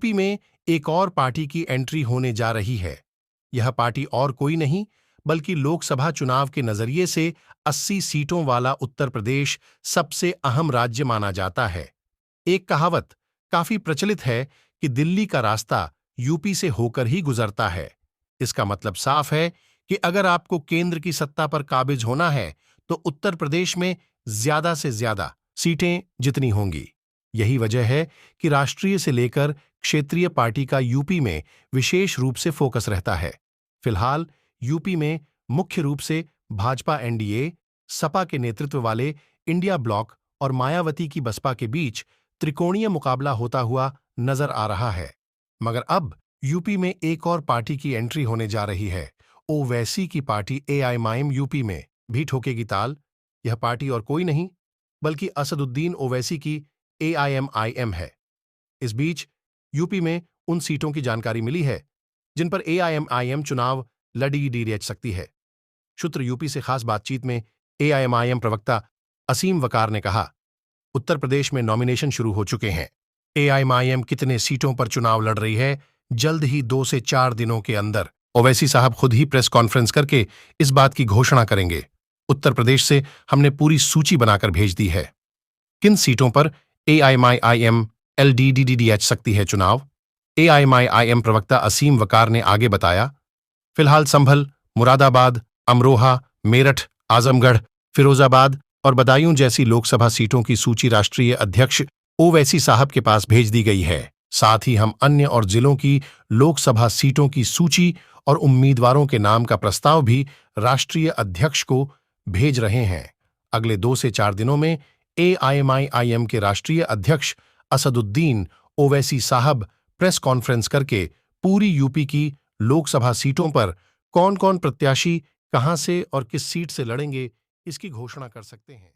UP में एक और पार्टी की एंट्री होने जा रही है। यह पार्टी और कोई नहीं बल्कि लोकसभा चुनाव के नजरिए से 80 सीटों वाला उत्तर प्रदेश सबसे अहम राज्य माना जाता है। एक कहावत काफी प्रचलित है कि दिल्ली का रास्ता यूपी से होकर ही गुजरता है। इसका मतलब साफ है कि अगर आपको केंद्र की सत्ता पर काबिज होना है तो उत्तर प्रदेश में ज्यादा से ज्यादा सीटें जितनी होंगी। यही वजह है कि राष्ट्रीय से लेकर क्षेत्रीय पार्टी का यूपी में विशेष रूप से फोकस रहता है। फिलहाल यूपी में मुख्य रूप से भाजपा एनडीए, सपा के नेतृत्व वाले इंडिया ब्लॉक और मायावती की बसपा के बीच त्रिकोणीय मुकाबला होता हुआ नजर आ रहा है। मगर अब यूपी में एक और पार्टी की एंट्री होने जा रही है। ओवैसी की पार्टी एआईएमआईएम यूपी में भी ठोकेगी ताल। यह पार्टी और कोई नहीं बल्कि असदुद्दीन ओवैसी की एआईएमआईएम है। इस बीच यूपी में उन सीटों की जानकारी मिली है जिन पर एआईएमआईएम चुनाव लड़ी रच सकती है। सूत्र यूपी से खास बातचीत में एआईएमआईएम प्रवक्ता असीम वकार ने कहा, उत्तर प्रदेश में नॉमिनेशन शुरू हो चुके हैं। एआईएमआईएम कितने सीटों पर चुनाव लड़ रही है, जल्द ही 2 से 4 दिनों के अंदर ओवैसी साहब खुद ही प्रेस कॉन्फ्रेंस करके इस बात की घोषणा करेंगे। उत्तर प्रदेश से हमने पूरी सूची बनाकर भेज दी है। किन सीटों पर एआईएमआईएम लड़ सकती है चुनाव? एआईएमआईएम प्रवक्ता असीम वकार ने आगे बताया, फिलहाल संभल, मुरादाबाद, अमरोहा, मेरठ, आजमगढ़, फिरोजाबाद और बदायूं जैसी लोकसभा सीटों की सूची राष्ट्रीय अध्यक्ष ओवैसी साहब के पास भेज दी गई है। साथ ही हम अन्य और जिलों की लोकसभा सीटों की सूची और उम्मीदवारों के नाम का प्रस्ताव भी राष्ट्रीय अध्यक्ष को भेज रहे हैं। अगले 2 से 4 दिनों में एआईएमआईएम के राष्ट्रीय अध्यक्ष असदुद्दीन ओवैसी साहब प्रेस कॉन्फ्रेंस करके पूरी यूपी की लोकसभा सीटों पर कौन-कौन प्रत्याशी कहां से और किस सीट से लड़ेंगे, इसकी घोषणा कर सकते हैं।